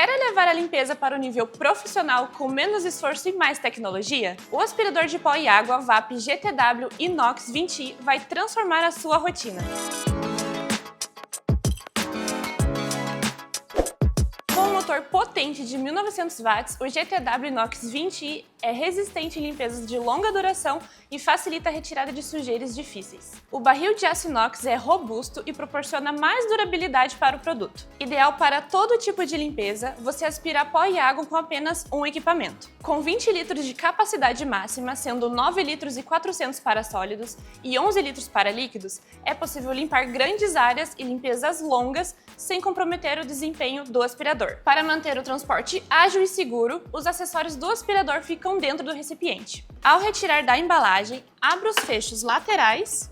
Quer elevar a limpeza para o nível profissional com menos esforço e mais tecnologia? O aspirador de pó e água VAP GTW Inox 20i vai transformar a sua rotina. Com um motor potente de 1900 watts, o GTW Inox 20i é resistente em limpezas de longa duração e facilita a retirada de sujeiras difíceis. O barril de aço inox é robusto e proporciona mais durabilidade para o produto. Ideal para todo tipo de limpeza, você aspira pó e água com apenas um equipamento. Com 20 litros de capacidade máxima, sendo 9 litros e 400 para sólidos e 11 litros para líquidos, é possível limpar grandes áreas e limpezas longas sem comprometer o desempenho do aspirador. Para manter o transporte ágil e seguro, os acessórios do aspirador ficam dentro do recipiente. Ao retirar da embalagem, abra os fechos laterais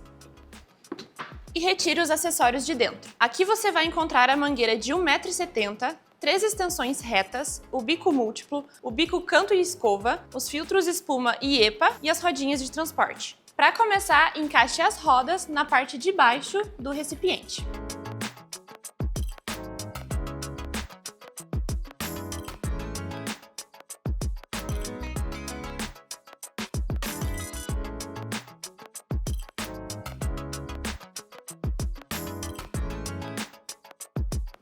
e retire os acessórios de dentro. Aqui você vai encontrar a mangueira de 1,70 m, 3 extensões retas, o bico múltiplo, o bico canto e escova, os filtros espuma e EPA e as rodinhas de transporte. Para começar, encaixe as rodas na parte de baixo do recipiente.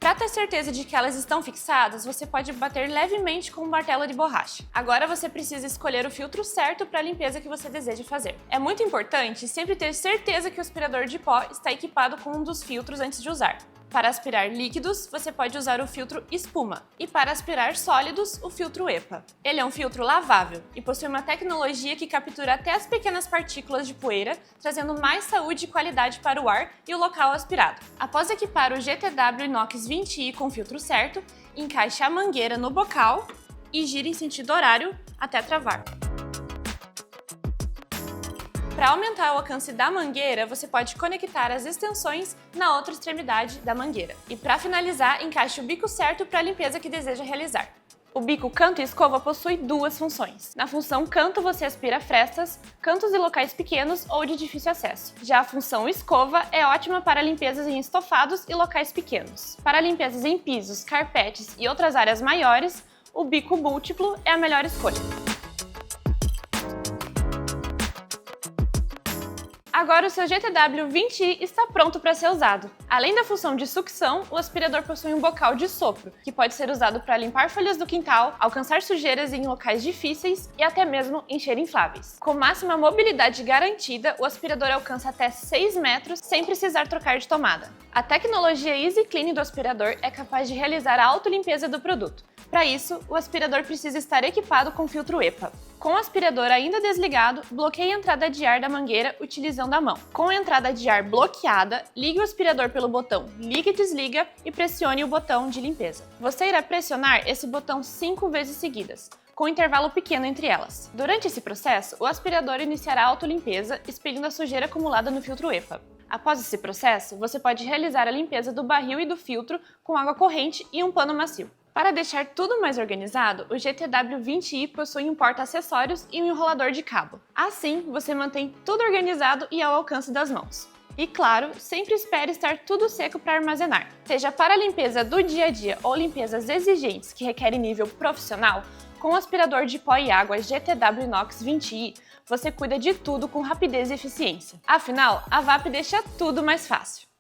Para ter certeza de que elas estão fixadas, você pode bater levemente com um martelo de borracha. Agora você precisa escolher o filtro certo para a limpeza que você deseja fazer. É muito importante sempre ter certeza que o aspirador de pó está equipado com um dos filtros antes de usar. Para aspirar líquidos, você pode usar o filtro espuma e para aspirar sólidos, o filtro EPA. Ele é um filtro lavável e possui uma tecnologia que captura até as pequenas partículas de poeira, trazendo mais saúde e qualidade para o ar e o local aspirado. Após equipar o GTW Inox 20i com o filtro certo, encaixe a mangueira no bocal e gire em sentido horário até travar. Para aumentar o alcance da mangueira, você pode conectar as extensões na outra extremidade da mangueira. E para finalizar, encaixe o bico certo para a limpeza que deseja realizar. O bico canto e escova possui duas funções. Na função canto, você aspira frestas, cantos e locais pequenos ou de difícil acesso. Já a função escova é ótima para limpezas em estofados e locais pequenos. Para limpezas em pisos, carpetes e outras áreas maiores, o bico múltiplo é a melhor escolha. Agora o seu GTW 20i está pronto para ser usado. Além da função de sucção, o aspirador possui um bocal de sopro, que pode ser usado para limpar folhas do quintal, alcançar sujeiras em locais difíceis e até mesmo encher infláveis. Com máxima mobilidade garantida, o aspirador alcança até 6 metros sem precisar trocar de tomada. A tecnologia Easy Clean do aspirador é capaz de realizar a autolimpeza do produto. Para isso, o aspirador precisa estar equipado com filtro EPA. Com o aspirador ainda desligado, bloqueie a entrada de ar da mangueira utilizando a mão. Com a entrada de ar bloqueada, ligue o aspirador pelo botão liga e desliga e pressione o botão de limpeza. Você irá pressionar esse botão 5 vezes seguidas, com um intervalo pequeno entre elas. Durante esse processo, o aspirador iniciará a autolimpeza, expelindo a sujeira acumulada no filtro EPA. Após esse processo, você pode realizar a limpeza do barril e do filtro com água corrente e um pano macio. Para deixar tudo mais organizado, o GTW 20i possui um porta-acessórios e um enrolador de cabo. Assim, você mantém tudo organizado e ao alcance das mãos. E claro, sempre espere estar tudo seco para armazenar. Seja para a limpeza do dia a dia ou limpezas exigentes que requerem nível profissional, com o aspirador de pó e água GTW Inox 20i, você cuida de tudo com rapidez e eficiência. Afinal, a VAP deixa tudo mais fácil.